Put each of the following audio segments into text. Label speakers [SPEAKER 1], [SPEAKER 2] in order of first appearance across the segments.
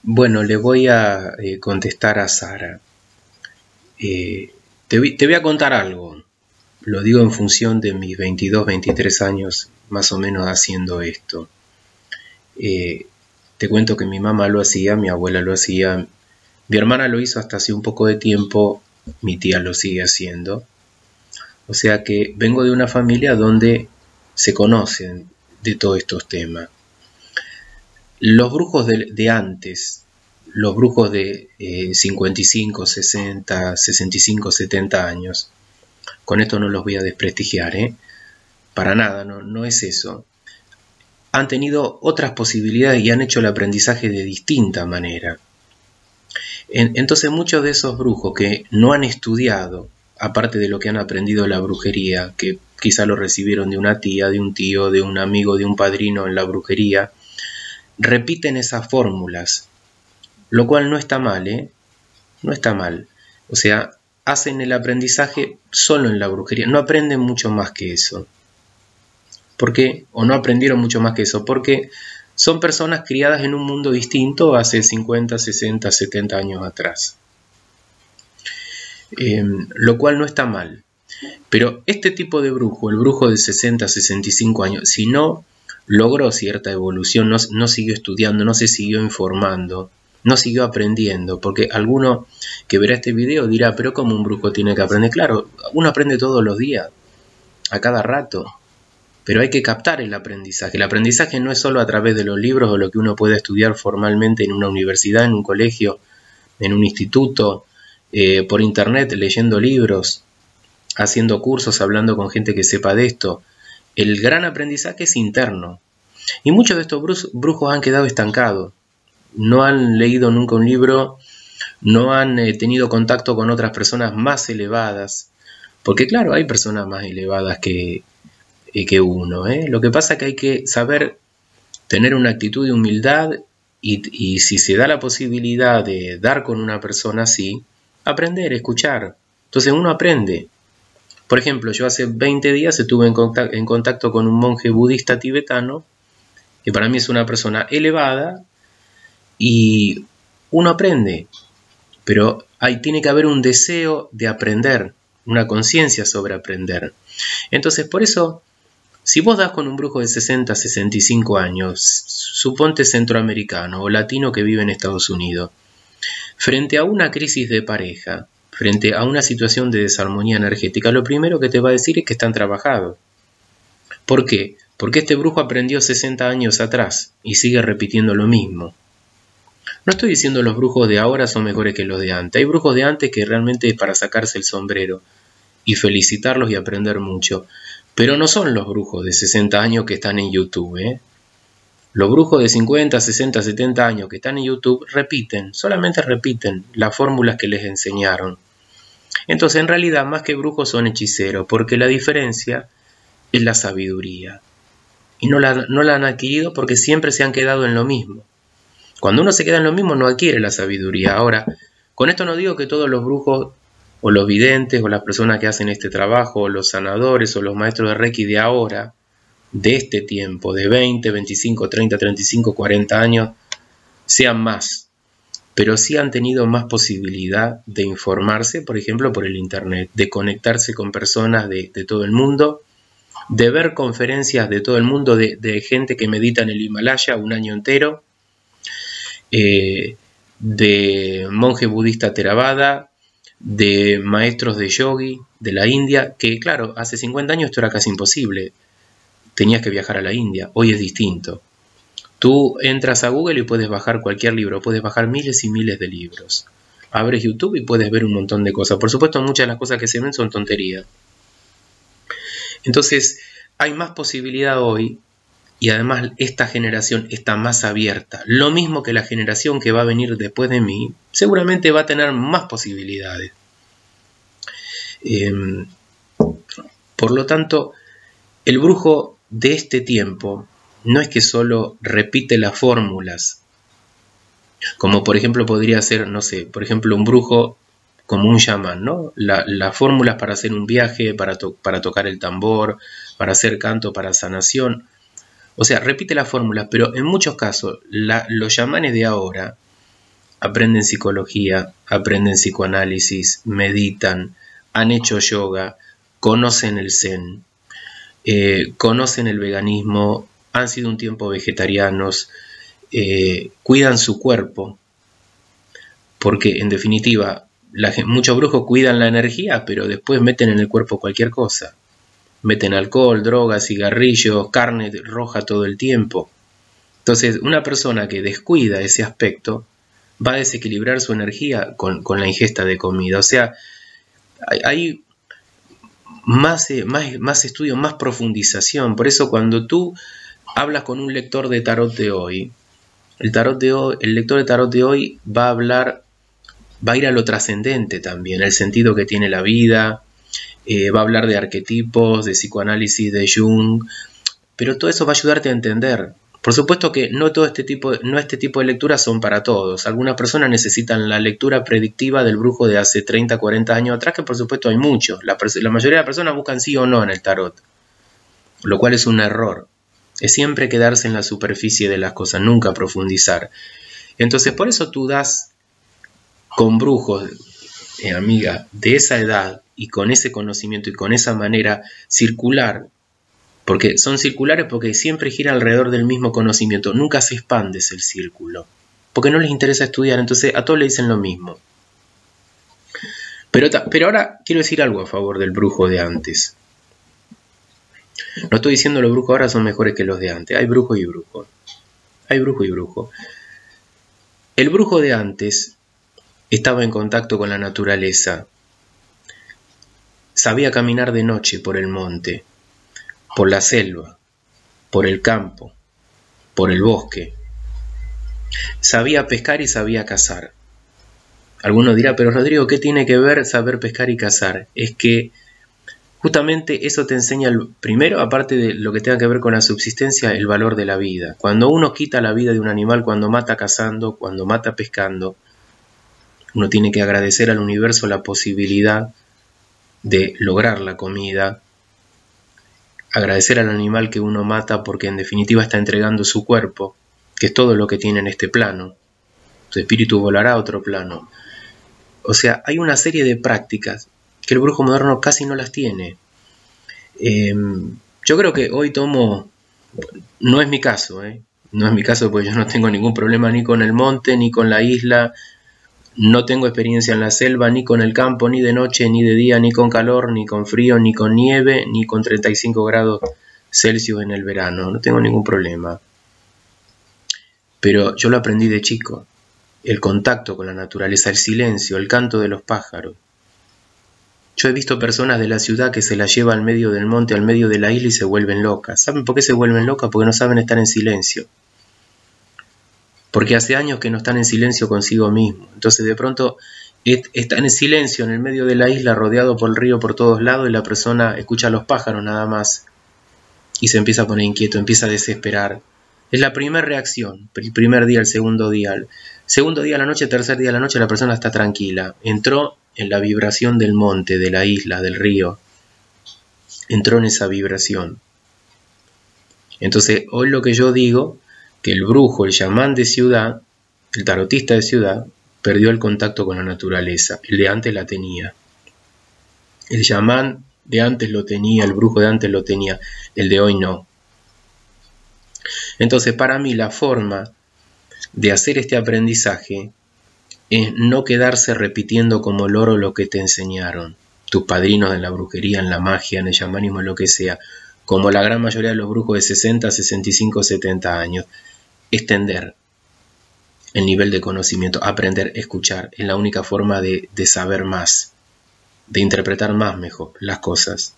[SPEAKER 1] Bueno, le voy a contestar a Sara. Te voy a contar algo. Lo digo en función de mis 22, 23 años más o menos haciendo esto. Te cuento que mi mamá lo hacía, mi abuela lo hacía, mi hermana lo hizo hasta hace un poco de tiempo, mi tía lo sigue haciendo. O sea que vengo de una familia donde se conocen de todos estos temas. Los brujos de antes, los brujos de 55, 60, 65, 70 años, con esto no los voy a desprestigiar, para nada, no es eso. Han tenido otras posibilidades y han hecho el aprendizaje de distinta manera. Entonces muchos de esos brujos que no han estudiado, aparte de lo que han aprendido la brujería, que quizá lo recibieron de una tía, de un tío, de un amigo, de un padrino en la brujería, repiten esas fórmulas, lo cual no está mal, no está mal. O sea, hacen el aprendizaje solo en la brujería, no aprenden mucho más que eso. ¿Por qué? O no aprendieron mucho más que eso, porque son personas criadas en un mundo distinto hace 50, 60, 70 años atrás. Lo cual no está mal. Pero este tipo de brujo, el brujo de 60, 65 años, si no logró cierta evolución, no siguió estudiando, no se siguió informando, no siguió aprendiendo, porque alguno que verá este video dirá, pero ¿cómo un brujo tiene que aprender? Claro, uno aprende todos los días, a cada rato, pero hay que captar el aprendizaje. El aprendizaje no es solo a través de los libros o lo que uno puede estudiar formalmente en una universidad, en un colegio, en un instituto, por internet, leyendo libros, haciendo cursos, hablando con gente que sepa de esto. El gran aprendizaje es interno. Y muchos de estos brujos han quedado estancados. No han leído nunca un libro, no han tenido contacto con otras personas más elevadas. Porque claro, hay personas más elevadas que uno. Lo que pasa es que hay que saber tener una actitud de humildad y si se da la posibilidad de dar con una persona así, aprender, escuchar. Entonces uno aprende. Por ejemplo, yo hace 20 días estuve en contacto con un monje budista tibetano, que para mí es una persona elevada, y uno aprende, pero tiene que haber un deseo de aprender, una conciencia sobre aprender. Entonces, por eso, si vos das con un brujo de 60, 65 años, suponte centroamericano o latino que vive en Estados Unidos, frente a una crisis de pareja, frente a una situación de desarmonía energética, lo primero que te va a decir es que están trabajados. ¿Por qué? Porque este brujo aprendió 60 años atrás y sigue repitiendo lo mismo. No estoy diciendo los brujos de ahora son mejores que los de antes. Hay brujos de antes que realmente es para sacarse el sombrero y felicitarlos y aprender mucho. Pero no son los brujos de 60 años que están en YouTube, Los brujos de 50, 60, 70 años que están en YouTube repiten, solamente repiten las fórmulas que les enseñaron. Entonces, en realidad, más que brujos son hechiceros, porque la diferencia es la sabiduría. Y no la han adquirido porque siempre se han quedado en lo mismo. Cuando uno se queda en lo mismo, no adquiere la sabiduría. Ahora, con esto no digo que todos los brujos, o los videntes, o las personas que hacen este trabajo, o los sanadores, o los maestros de Reiki de ahora, de este tiempo, de 20, 25, 30, 35, 40 años, sean más. Pero sí han tenido más posibilidad de informarse, por ejemplo, por el internet, de conectarse con personas de todo el mundo, de ver conferencias de todo el mundo, de gente que medita en el Himalaya un año entero, de monje budista Theravada, de maestros de yogi de la India, que claro, hace 50 años esto era casi imposible. Tenías que viajar a la India, hoy es distinto. Tú entras a Google y puedes bajar cualquier libro, puedes bajar miles y miles de libros. Abres YouTube y puedes ver un montón de cosas. Por supuesto, muchas de las cosas que se ven son tonterías. Entonces, hay más posibilidad hoy y además esta generación está más abierta. Lo mismo que la generación que va a venir después de mí, seguramente va a tener más posibilidades. Por lo tanto, el brujo de este tiempo no es que solo repite las fórmulas, como por ejemplo podría ser, no sé, por ejemplo un brujo como un chamán, ¿no? Las fórmulas para hacer un viaje, para tocar el tambor, para hacer canto, para sanación. O sea, repite las fórmulas, pero en muchos casos los chamanes de ahora aprenden psicología, aprenden psicoanálisis, meditan, han hecho yoga, conocen el zen, conocen el veganismo, han sido un tiempo vegetarianos, cuidan su cuerpo, porque en definitiva muchos brujos cuidan la energía, pero después meten en el cuerpo cualquier cosa. Meten alcohol, drogas, cigarrillos, carne roja todo el tiempo. Entonces, una persona que descuida ese aspecto va a desequilibrar su energía con la ingesta de comida. O sea, hay más estudio, más profundización. Por eso cuando tú hablas con un lector de tarot de hoy, el lector de tarot de hoy va a ir a lo trascendente también, el sentido que tiene la vida, va a hablar de arquetipos, de psicoanálisis, de Jung, pero todo eso va a ayudarte a entender. Por supuesto que no este tipo de lecturas son para todos. Algunas personas necesitan la lectura predictiva del brujo de hace 30, 40 años atrás, que por supuesto hay muchos. La mayoría de las personas buscan sí o no en el tarot, lo cual es un error. Es siempre quedarse en la superficie de las cosas, nunca profundizar. Entonces, por eso tú das con brujos, amiga, de esa edad y con ese conocimiento y con esa manera circular, porque son circulares porque siempre gira alrededor del mismo conocimiento, nunca se expande ese círculo, porque no les interesa estudiar, entonces a todos le dicen lo mismo. Pero ahora quiero decir algo a favor del brujo de antes. No estoy diciendo los brujos ahora son mejores que los de antes, hay brujo y brujo. Hay brujo y brujo. El brujo de antes estaba en contacto con la naturaleza, sabía caminar de noche por el monte, por la selva, por el campo, por el bosque. Sabía pescar y sabía cazar. Alguno dirá, pero Rodrigo, ¿qué tiene que ver saber pescar y cazar? Es que justamente eso te enseña, primero, aparte de lo que tenga que ver con la subsistencia, el valor de la vida. Cuando uno quita la vida de un animal, cuando mata cazando, cuando mata pescando, uno tiene que agradecer al universo la posibilidad de lograr la comida, agradecer al animal que uno mata porque en definitiva está entregando su cuerpo, que es todo lo que tiene en este plano. Su espíritu volará a otro plano. O sea, hay una serie de prácticas que el brujo moderno casi no las tiene. Yo creo que hoy no es mi caso, no es mi caso porque yo no tengo ningún problema ni con el monte, ni con la isla, no tengo experiencia en la selva, ni con el campo, ni de noche, ni de día, ni con calor, ni con frío, ni con nieve, ni con 35 grados Celsius en el verano. No tengo ningún problema. Pero yo lo aprendí de chico. El contacto con la naturaleza, el silencio, el canto de los pájaros. Yo he visto personas de la ciudad que se las lleva al medio del monte, al medio de la isla y se vuelven locas. ¿Saben por qué se vuelven locas? Porque no saben estar en silencio. Porque hace años que no están en silencio consigo mismo. Entonces de pronto están en silencio en el medio de la isla, rodeado por el río por todos lados, y la persona escucha a los pájaros nada más y se empieza a poner inquieto, empieza a desesperar. Es la primera reacción, el primer día, el segundo día a la noche, tercer día a la noche, la persona está tranquila. Entró en la vibración del monte, de la isla, del río. Entró en esa vibración. Entonces hoy lo que yo digo, que el brujo, el chamán de ciudad, el tarotista de ciudad, perdió el contacto con la naturaleza. El de antes la tenía. El chamán de antes lo tenía, el brujo de antes lo tenía, el de hoy no. Entonces, para mí la forma de hacer este aprendizaje es no quedarse repitiendo como loro lo que te enseñaron tus padrinos en la brujería, en la magia, en el chamanismo, en lo que sea, como la gran mayoría de los brujos de 60, 65, 70 años. Extender el nivel de conocimiento, aprender a escuchar, es la única forma de saber más, de interpretar más mejor las cosas.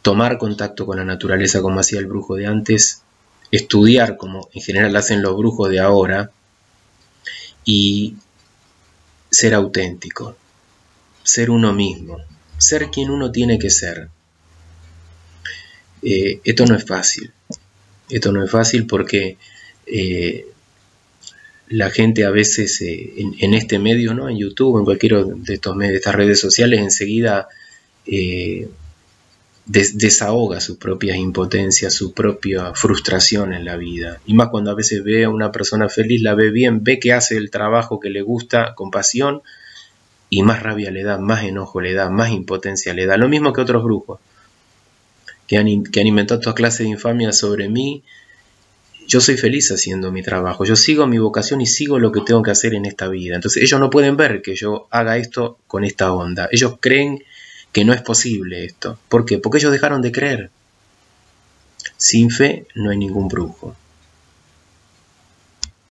[SPEAKER 1] Tomar contacto con la naturaleza como hacía el brujo de antes, estudiar como en general hacen los brujos de ahora y ser auténtico, ser uno mismo, ser quien uno tiene que ser. Esto no es fácil. Esto no es fácil porque la gente a veces en este medio, ¿no? En YouTube, en cualquiera de estos medios, de estas redes sociales, enseguida desahoga sus propias impotencias, su propia frustración en la vida. Y más cuando a veces ve a una persona feliz, la ve bien, ve que hace el trabajo que le gusta con pasión, y más rabia le da, más enojo le da, más impotencia le da. Lo mismo que otros brujos que han inventado toda clase de infamia sobre mí. Yo soy feliz haciendo mi trabajo, yo sigo mi vocación y sigo lo que tengo que hacer en esta vida. Entonces ellos no pueden ver que yo haga esto con esta onda. Ellos creen que no es posible esto. ¿Por qué? Porque ellos dejaron de creer. Sin fe no hay ningún brujo.